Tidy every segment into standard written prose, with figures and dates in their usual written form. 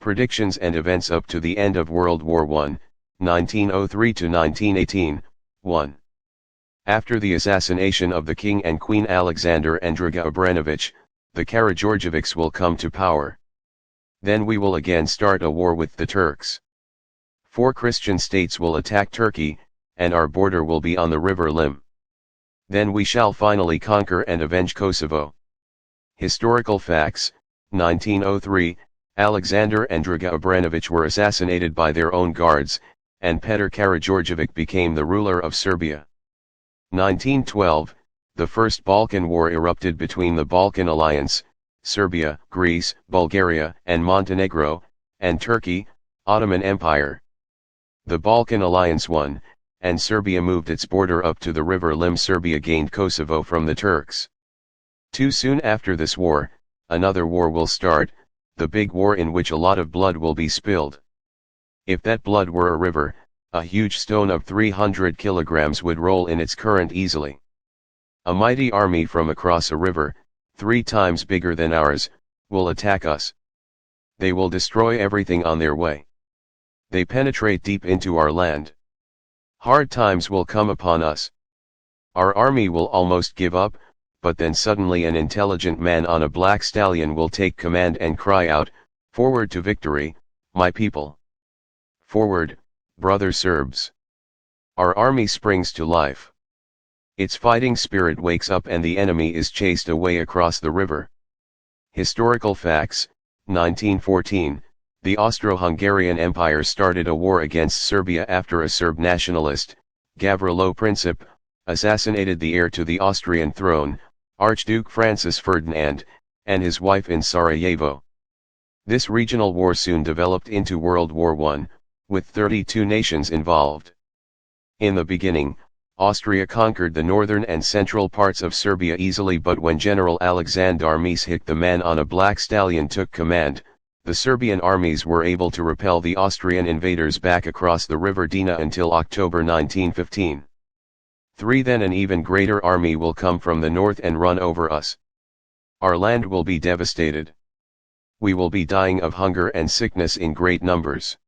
Predictions and events up to the end of World War I, 1903 to 1918, 1. After the assassination of the King and Queen Alexander and Draga Obrenovich, the Karageorgevichs will come to power. Then we will again start a war with the Turks. 4 Christian states will attack Turkey, and our border will be on the River Lim. Then we shall finally conquer and avenge Kosovo. Historical facts: 1903, Alexander and Draga Obrenovich were assassinated by their own guards, and Petar Karageorgevich became the ruler of Serbia. 1912, the First Balkan War erupted between the Balkan Alliance, Serbia, Greece, Bulgaria and Montenegro, and Turkey, Ottoman Empire. The Balkan Alliance won, and Serbia moved its border up to the River Lim. Serbia gained Kosovo from the Turks. Too soon after this war, another war will start, the big war in which a lot of blood will be spilled. If that blood were a river, a huge stone of 300 kilograms would roll in its current easily. A mighty army from across a river, 3 times bigger than ours, will attack us. They will destroy everything on their way. They penetrate deep into our land. Hard times will come upon us. Our army will almost give up, but then suddenly an intelligent man on a black stallion will take command and cry out, "Forward to victory, my people! Forward, brother Serbs!" Our army springs to life. Its fighting spirit wakes up and the enemy is chased away across the river. Historical facts: 1914, the Austro-Hungarian Empire started a war against Serbia after a Serb nationalist, Gavrilo Princip, assassinated the heir to the Austrian throne, Archduke Francis Ferdinand, and his wife in Sarajevo. This regional war soon developed into World War I, with 32 nations involved. In the beginning, Austria conquered the northern and central parts of Serbia easily, but when General Aleksandar Misic, the man on a black stallion, took command, the Serbian armies were able to repel the Austrian invaders back across the river Drina until October 1915. 3. Then an even greater army will come from the north and run over us. Our land will be devastated. We will be dying of hunger and sickness in great numbers.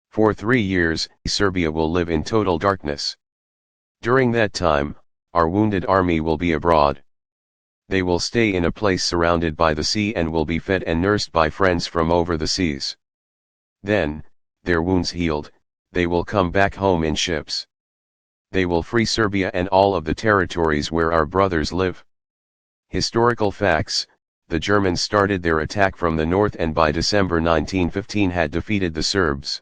For 3 years, Serbia will live in total darkness. During that time, our wounded army will be abroad. They will stay in a place surrounded by the sea and will be fed and nursed by friends from over the seas. Then, their wounds healed, they will come back home in ships. They will free Serbia and all of the territories where our brothers live. Historical facts: the Germans started their attack from the north and by December 1915 had defeated the Serbs.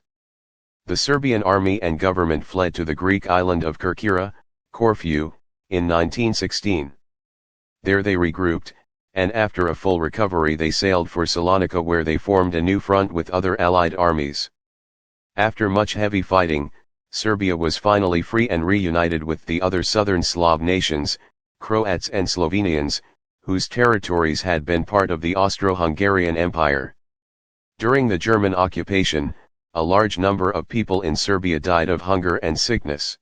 The Serbian army and government fled to the Greek island of Kerkyra, Corfu, in 1916. There they regrouped, and after a full recovery they sailed for Salonika, where they formed a new front with other Allied armies. After much heavy fighting, Serbia was finally free and reunited with the other southern Slav nations, Croats and Slovenians, whose territories had been part of the Austro-Hungarian Empire. During the German occupation, a large number of people in Serbia died of hunger and sickness.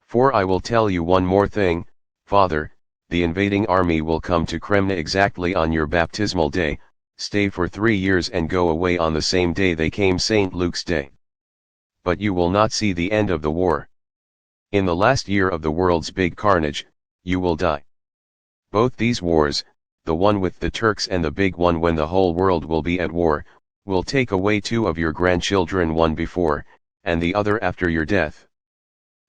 For I will tell you one more thing, Father, the invading army will come to Kremna exactly on your baptismal day, stay for 3 years and go away on the same day they came, St. Luke's Day. But you will not see the end of the war. In the last year of the world's big carnage, you will die. Both these wars, the one with the Turks and the big one when the whole world will be at war, will take away 2 of your grandchildren, one before, and the other after your death.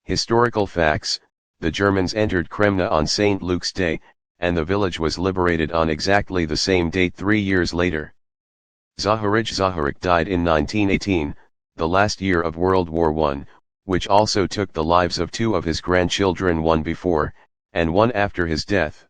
Historical facts: the Germans entered Kremna on St. Luke's Day, and the village was liberated on exactly the same date 3 years later. Zaharij died in 1918, the last year of World War I, which also took the lives of 2 of his grandchildren, one before, and one after his death.